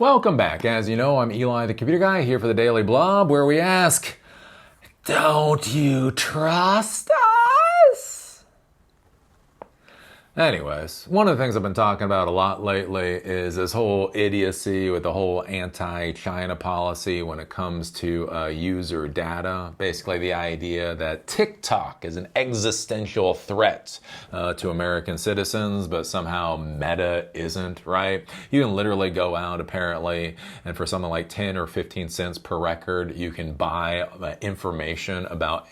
Welcome back. As you know, I'm Eli the Computer Guy here for the Daily Blob, where we ask, don't you trust us? Anyways, one of the things I've been talking about a lot lately is this whole idiocy with the whole anti-China policy when it comes to user data. Basically the idea that TikTok is an existential threat to American citizens, but somehow Meta isn't, right? You can literally go out apparently, and for something like 10 or 15 cents per record, you can buy information about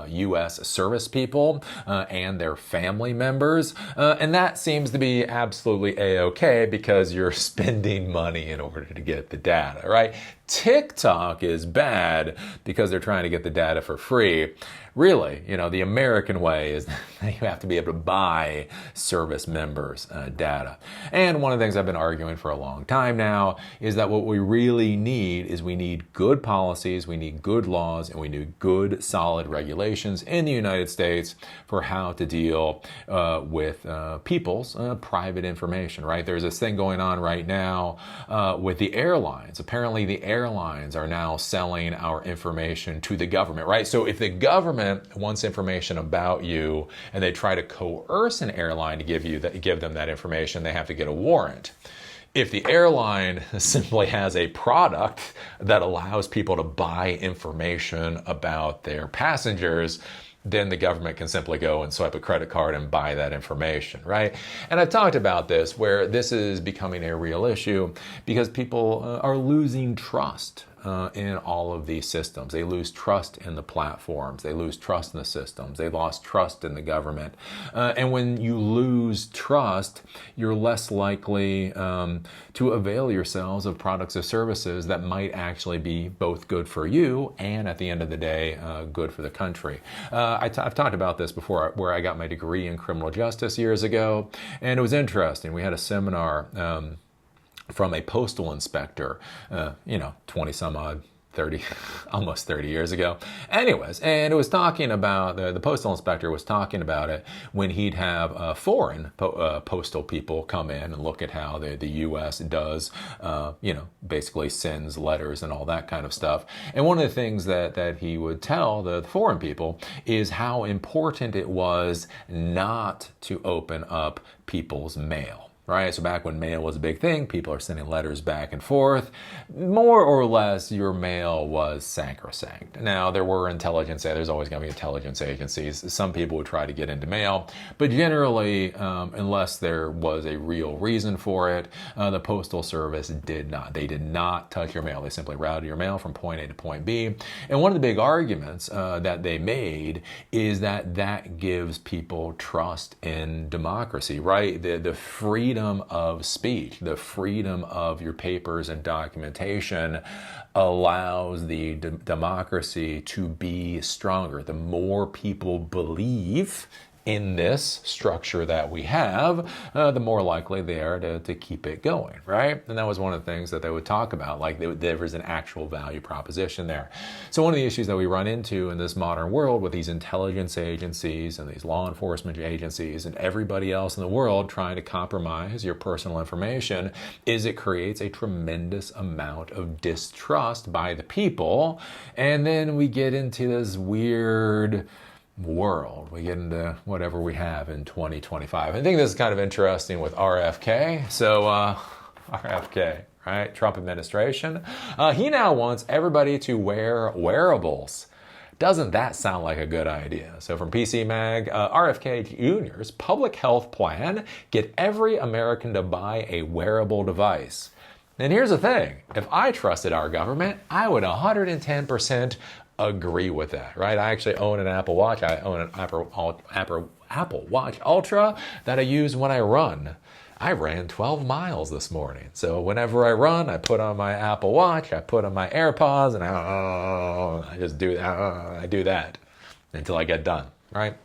U.S. service people and their family members. And that seems to be absolutely a-okay because you're spending money in order to get the data, right? TikTok is bad because they're trying to get the data for free. Really, the American way is you have to be able to buy service members' data. And one of the things I've been arguing for a long time now is that what we really need is we need good policies, we need good laws, and we need good, solid regulations in the United States for how to deal with people's private information, right? There's this thing going on right now with the airlines. Apparently, the airlines are now selling our information to the government, right? So if the government wants information about you and they try to coerce an airline to give them that information, they have to get a warrant. If the airline simply has a product that allows people to buy information about their passengers, then the government can simply go and swipe a credit card and buy that information, right? And I've talked about this, where this is becoming a real issue because people are losing trust in all of these systems. They lose trust in the platforms. They lose trust in the systems. They lost trust in the government. And when you lose trust, you're less likely to avail yourselves of products or services that might actually be both good for you and, at the end of the day, good for the country. I've talked about this before, where I got my degree in criminal justice years ago, and it was interesting. We had a seminar from a postal inspector, 20 some odd, 30, almost 30 years ago. Anyways, and it was talking about, the postal inspector was talking about it when he'd have foreign postal people come in and look at how the U.S. does, basically sends letters and all that kind of stuff. And one of the things that he would tell the foreign people is how important it was not to open up people's mail. Right? So back when mail was a big thing, people are sending letters back and forth. More or less, your mail was sacrosanct. Now, there were there's always going to be intelligence agencies. Some people would try to get into mail, but generally, unless there was a real reason for it, the Postal Service did not. They did not touch your mail. They simply routed your mail from point A to point B. And one of the big arguments that they made is that gives people trust in democracy, right? The freedom of speech, the freedom of your papers and documentation allows the democracy to be stronger. The more people believe in this structure that we have, the more likely they are to keep it going, right? And that was one of the things that they would talk about, like there was an actual value proposition there. So one of the issues that we run into in this modern world with these intelligence agencies and these law enforcement agencies and everybody else in the world trying to compromise your personal information is it creates a tremendous amount of distrust by the people. And then we get into this weird world. We get into whatever we have in 2025. I think this is kind of interesting with RFK. So RFK, right? Trump administration. He now wants everybody to wear wearables. Doesn't that sound like a good idea? So from PC Mag, RFK Jr.'s public health plan, get every American to buy a wearable device. And here's the thing. If I trusted our government, I would 110% agree with that, right? I actually own an Apple Watch. I own an Apple Watch Ultra that I use when I run. I ran 12 miles this morning. So whenever I run, I put on my Apple Watch, I put on my AirPods, and I just do that. I do that until I get done, right?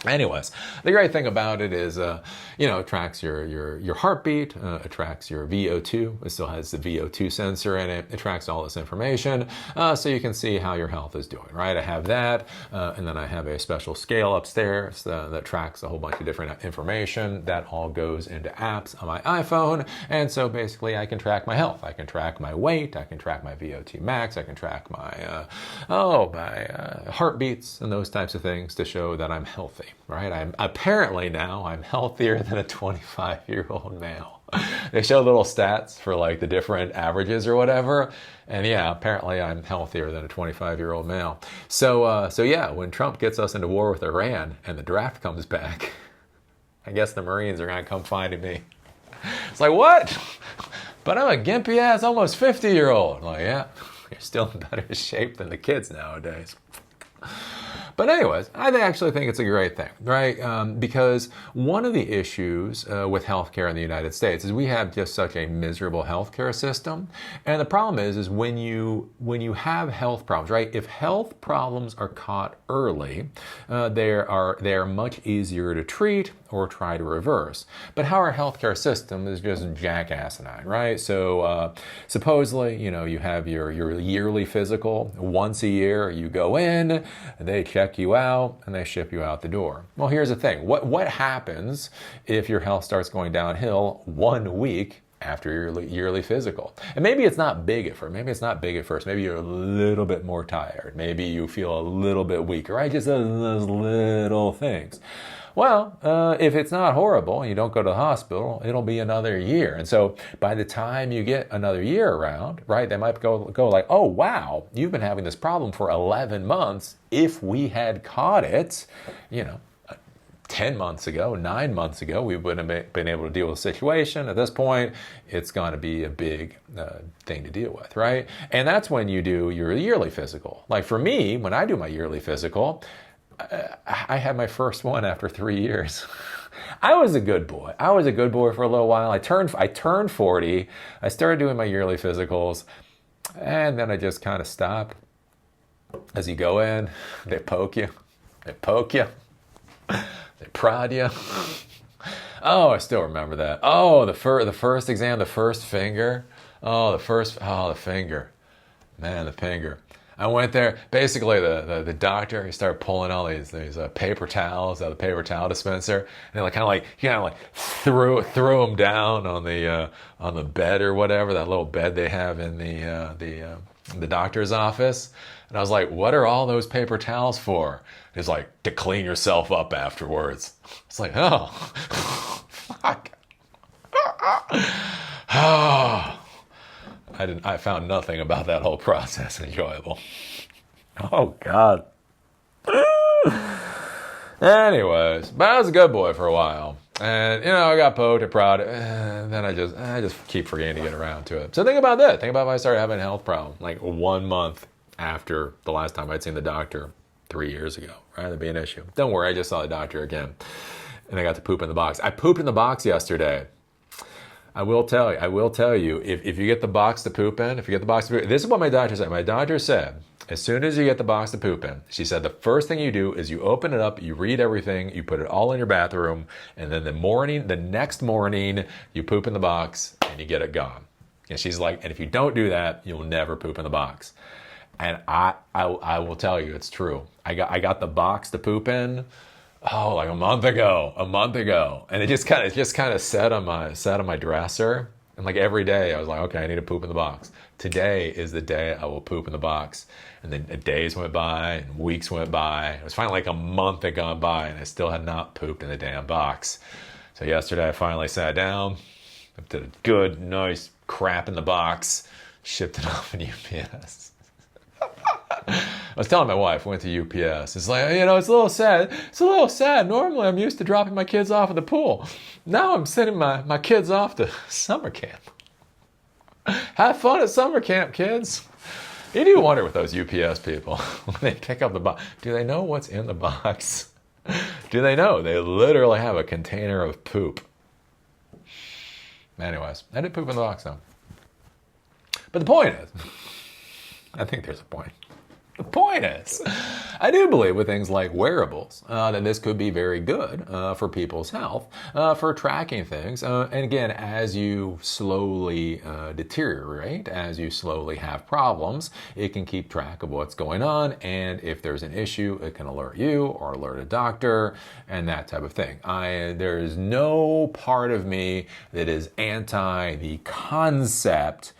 Anyways, the great thing about it is, it tracks your heartbeat, it tracks your VO2. It still has the VO2 sensor in it. It tracks all this information, so you can see how your health is doing, right? I have that, and then I have a special scale upstairs that tracks a whole bunch of different information. That all goes into apps on my iPhone, and so basically I can track my health. I can track my weight. I can track my VO2 max. I can track my heartbeats and those types of things to show that I'm healthy. Right? I'm healthier than a 25-year-old male. They show little stats for like the different averages or whatever. And yeah, apparently I'm healthier than a 25-year-old male. So yeah, when Trump gets us into war with Iran and the draft comes back, I guess the Marines are going to come finding me. It's like, what? But I'm a gimpy ass, almost 50-year-old. Like, yeah, you're still in better shape than the kids nowadays. But anyways, I actually think it's a great thing, right? Because one of the issues with healthcare in the United States is we have just such a miserable healthcare system. And the problem is when you have health problems, right? If health problems are caught early, they are much easier to treat or try to reverse. But how our healthcare system is just jackass-asinine, right? So supposedly, you have your yearly physical. Once a year, you go in, they check you out, and they ship you out the door. Well, here's the thing. What happens if your health starts going downhill 1 week after your yearly physical? And maybe it's not big at first. Maybe you're a little bit more tired. Maybe you feel a little bit weaker, right? Just those little things. Well, if it's not horrible and you don't go to the hospital, it'll be another year. And so by the time you get another year around, right, they might go like, oh, wow, you've been having this problem for 11 months. If we had caught it, 10 months ago, 9 months ago, we wouldn't have been able to deal with the situation. At this point, it's going to be a big thing to deal with, right? And that's when you do your yearly physical. Like for me, when I do my yearly physical, I had my first one after 3 years. I was a good boy. For a little while. I turned 40. I started doing my yearly physicals, and then I just kind of stopped. As you go in, they poke you, they prod you. Oh, I still remember that. Oh, the first exam, the first finger. The finger. Man, the finger. I went there. Basically, the doctor, he started pulling all these paper towels out of the paper towel dispenser, and he kind of threw them down on the bed or whatever, that little bed they have in the doctor's office. And I was like, "What are all those paper towels for?" He's like, "To clean yourself up afterwards." It's like, oh, fuck. Oh. I found nothing about that whole process enjoyable. Oh, God. Anyways, but I was a good boy for a while. And, I got poked and prodded. And then I just keep forgetting to get around to it. So think about that. Think about if I started having a health problem, like 1 month after the last time I'd seen the doctor 3 years ago, right? That'd be an issue. Don't worry, I just saw the doctor again. And I got to poop in the box. I pooped in the box yesterday. I will tell you, if you get the box to poop in, this is what my doctor said. My doctor said, as soon as you get the box to poop in, she said, the first thing you do is you open it up, you read everything, you put it all in your bathroom, and then the next morning, you poop in the box and you get it gone. And she's like, and if you don't do that, you'll never poop in the box. And I will tell you, it's true. I got the box to poop in. Oh, like a month ago, and it just kind of sat on my dresser, and like every day I was like, okay, I need to poop in the box. Today is the day I will poop in the box, and then days went by and weeks went by. It was finally like a month had gone by, and I still had not pooped in the damn box. So yesterday I finally sat down, did a good, nice crap in the box, shipped it off in UPS. I was telling my wife, I went to UPS. It's like, it's a little sad. Normally, I'm used to dropping my kids off at the pool. Now I'm sending my kids off to summer camp. Have fun at summer camp, kids. You do wonder with those UPS people, when they pick up the box, do they know what's in the box? Do they know? They literally have a container of poop. Anyways, I did poop in the box, though. But the point is, I think there's a point. The point is, I do believe with things like wearables that this could be very good for people's health, for tracking things. And again, as you slowly deteriorate, as you slowly have problems, it can keep track of what's going on. And if there's an issue, it can alert you or alert a doctor and that type of thing. There is no part of me that is anti the concept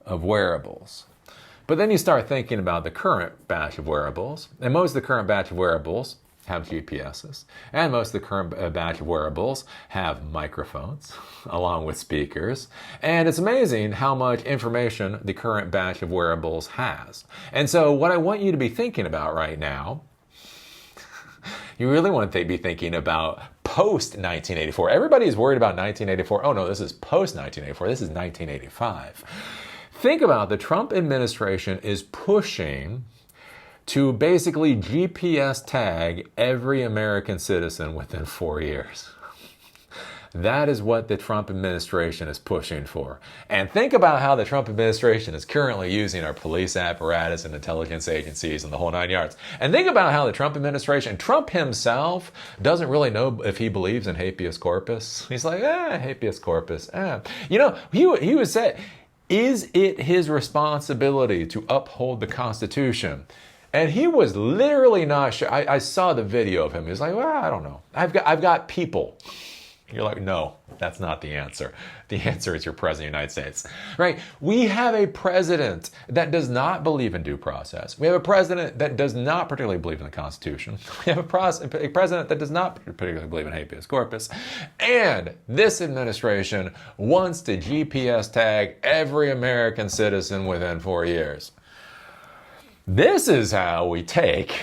of wearables. But then you start thinking about the current batch of wearables, and most of the current batch of wearables have GPSs, and most of the current batch of wearables have microphones along with speakers, and it's amazing how much information the current batch of wearables has. And so what I want you to be thinking about right now, you really want to be thinking about post-1984. Everybody is worried about 1984. Oh no, this is post-1984. This is 1985. Think about the Trump administration is pushing to basically GPS tag every American citizen within 4 years. That is what the Trump administration is pushing for. And think about how the Trump administration is currently using our police apparatus and intelligence agencies and the whole 9 yards. And think about how the Trump administration, Trump himself, doesn't really know if he believes in habeas corpus. He's like, habeas corpus. You know, he would say, is it his responsibility to uphold the Constitution? And he was literally not sure. I saw the video of him. He was like, well, I don't know. I've got people. You're like, no, that's not the answer. The answer is your president of the United States, right? We have a president that does not believe in due process. We have a president that does not particularly believe in the Constitution. We have a president that does not particularly believe in habeas corpus. And this administration wants to GPS tag every American citizen within 4 years. This is how we take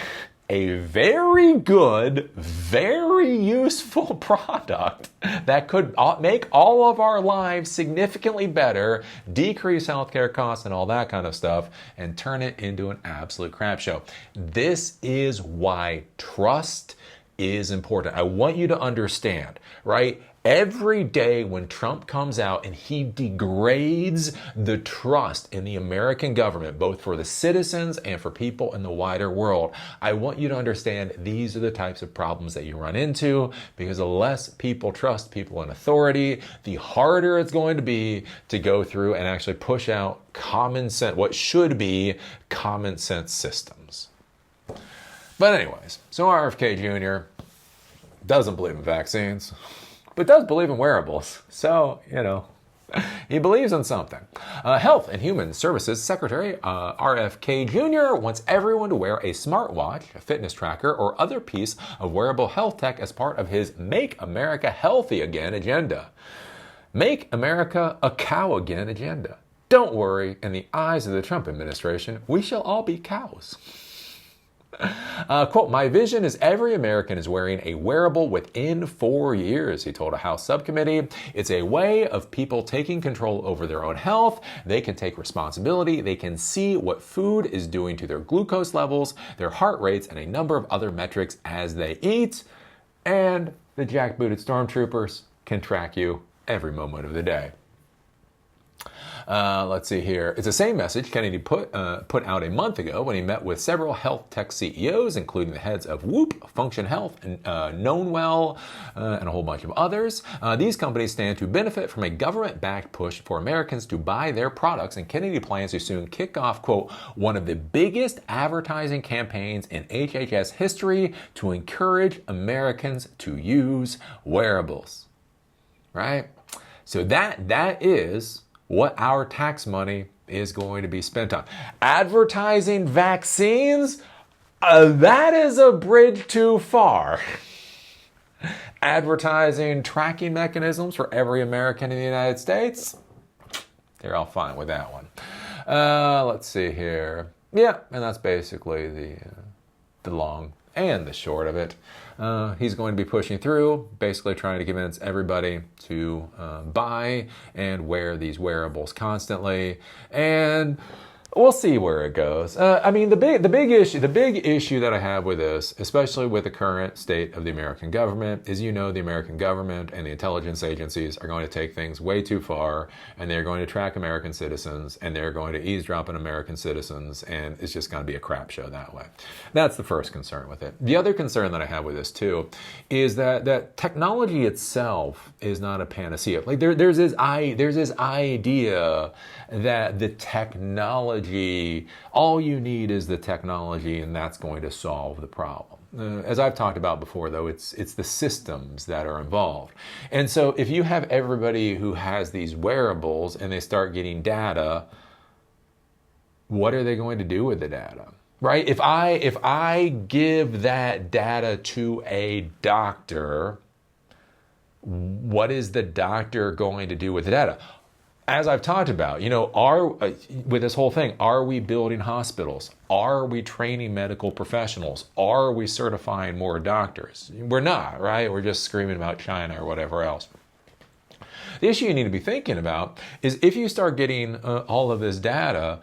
a very good, very useful product that could make all of our lives significantly better, decrease healthcare costs and all that kind of stuff, and turn it into an absolute crap show. This is why trust is important. I want you to understand, right? Every day when Trump comes out and he degrades the trust in the American government, both for the citizens and for people in the wider world, I want you to understand these are the types of problems that you run into, because the less people trust people in authority, the harder it's going to be to go through and actually push out common sense, what should be common sense systems. But anyways, so RFK Jr. doesn't believe in vaccines, but does believe in wearables. So, you know, he believes in something. Health and Human Services Secretary RFK Jr. wants everyone to wear a smartwatch, a fitness tracker, or other piece of wearable health tech as part of his Make America Healthy Again agenda. Make America a cow again agenda. Don't worry, in the eyes of the Trump administration, we shall all be cows. Quote, my vision is every American is wearing a wearable within 4 years, he told a House subcommittee. It's a way of people taking control over their own health. They can take responsibility. They can see what food is doing to their glucose levels, their heart rates, and a number of other metrics as they eat. And the jackbooted stormtroopers can track you every moment of the day. Let's see here. It's the same message Kennedy put out a month ago when he met with several health tech CEOs, including the heads of Whoop, Function Health, and Knownwell, and a whole bunch of others. These companies stand to benefit from a government-backed push for Americans to buy their products, and Kennedy plans to soon kick off, quote, one of the biggest advertising campaigns in HHS history to encourage Americans to use wearables. Right? So that is what our tax money is going to be spent on. Advertising vaccines? That is a bridge too far. Advertising tracking mechanisms for every American in the United States? They're all fine with that one. Let's see here. Yeah, and that's basically the long and the short of it. He's going to be pushing through, basically trying to convince everybody to buy and wear these wearables constantly. And We'll see where it goes. I mean, the big issue that I have with this, especially with the current state of the American government, is the American government and the intelligence agencies are going to take things way too far, and they're going to track American citizens, and they're going to eavesdrop on American citizens, and it's just going to be a crap show that way. That's the first concern with it. The other concern that I have with this too is that technology itself is not a panacea. Like there's this idea that the technology, all you need is the technology, and that's going to solve the problem. As I've talked about before, though, it's the systems that are involved. And so if you have everybody who has these wearables and they start getting data, what are they going to do with the data? Right? If I give that data to a doctor, what is the doctor going to do with the data? As I've talked about, with this whole thing, are we building hospitals? Are we training medical professionals? Are we certifying more doctors? We're not, right? We're just screaming about China or whatever else. The issue you need to be thinking about is if you start getting all of this data,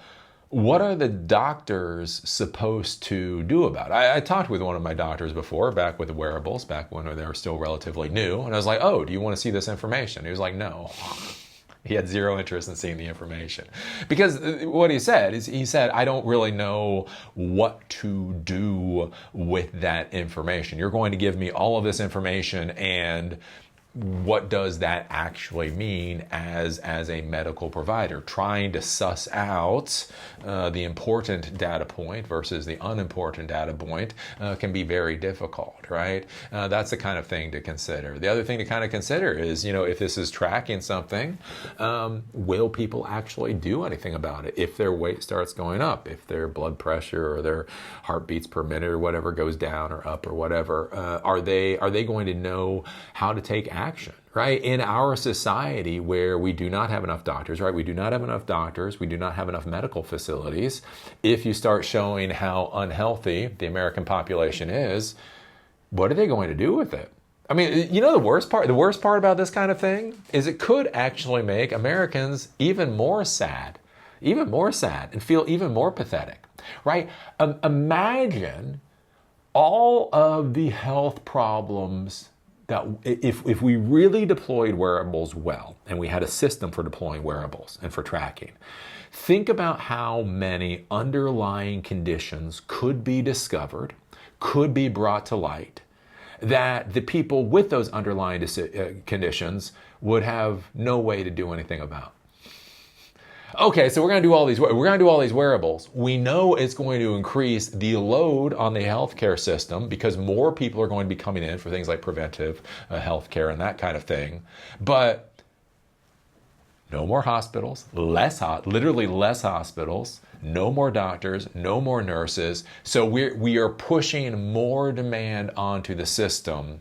what are the doctors supposed to do about it? I talked with one of my doctors before, back with the wearables, back when they were still relatively new, and I was like, oh, do you want to see this information? He was like, no. He had zero interest in seeing the information. Because what he said is, I don't really know what to do with that information. You're going to give me all of this information, and what does that actually mean as a medical provider? Trying to suss out the important data point versus the unimportant data point can be very difficult, right? That's the kind of thing to consider. The other thing to kind of consider is, if this is tracking something, will people actually do anything about it? If their weight starts going up, if their blood pressure or their heartbeats per minute or whatever goes down or up or whatever, are they going to know how to take action, right? In our society where we do not have enough doctors, right? We do not have enough doctors. We do not have enough medical facilities. If you start showing how unhealthy the American population is, what are they going to do with it? I mean, the worst part about this kind of thing is it could actually make Americans even more sad, and feel even more pathetic, right? Imagine all of the health problems that if we really deployed wearables well, and we had a system for deploying wearables and for tracking, think about how many underlying conditions could be discovered, could be brought to light, that the people with those underlying conditions would have no way to do anything about. Okay, so we're going to do all these wearables. We know it's going to increase the load on the healthcare system because more people are going to be coming in for things like preventive healthcare and that kind of thing. But no more hospitals, literally less hospitals, no more doctors, no more nurses. So we are pushing more demand onto the system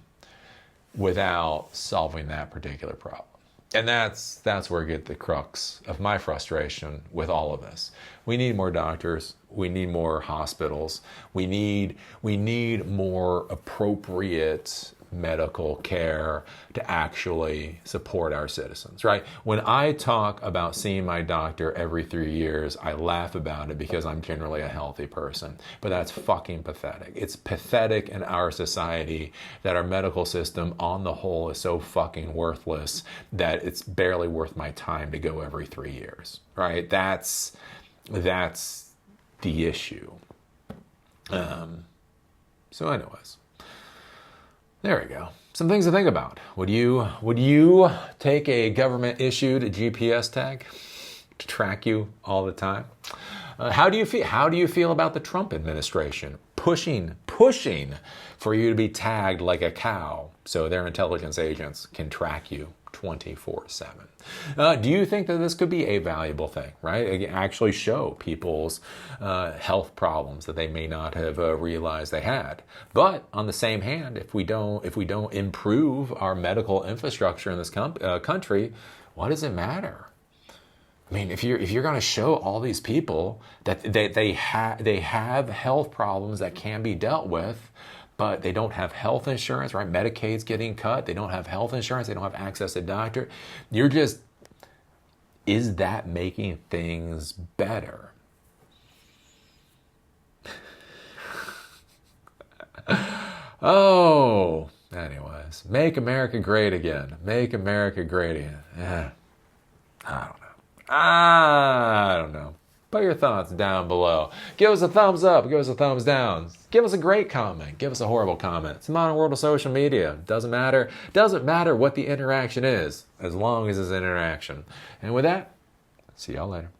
without solving that particular problem. And that's where I get the crux of my frustration with all of this. We need more doctors. We need more hospitals. We need more appropriate medical care to actually support our citizens, right? When I talk about seeing my doctor every 3 years, I laugh about it because I'm generally a healthy person. But that's fucking pathetic. It's pathetic in our society that our medical system on the whole is so fucking worthless that it's barely worth my time to go every 3 years, right? That's the issue. So anyways, there we go. Some things to think about. Would you take a government-issued GPS tag to track you all the time? How do you feel? How do you feel about the Trump administration pushing for you to be tagged like a cow so their intelligence agents can track you 24/7? Do you think that this could be a valuable thing, right? Actually show people's health problems that they may not have realized they had. But on the same hand, if we don't improve our medical infrastructure in this country, what does it matter? I mean, if you're going to show all these people that they have health problems that can be dealt with, but they don't have health insurance, right? Medicaid's getting cut. They don't have health insurance. They don't have access to doctor. Is that making things better? Oh, anyways, make America great again. Make America great again. Yeah. I don't know. I don't know. Put your thoughts down below. Give us a thumbs up. Give us a thumbs down. Give us a great comment. Give us a horrible comment. It's the modern world of social media. Doesn't matter. Doesn't matter what the interaction is, as long as it's an interaction. And with that, see y'all later.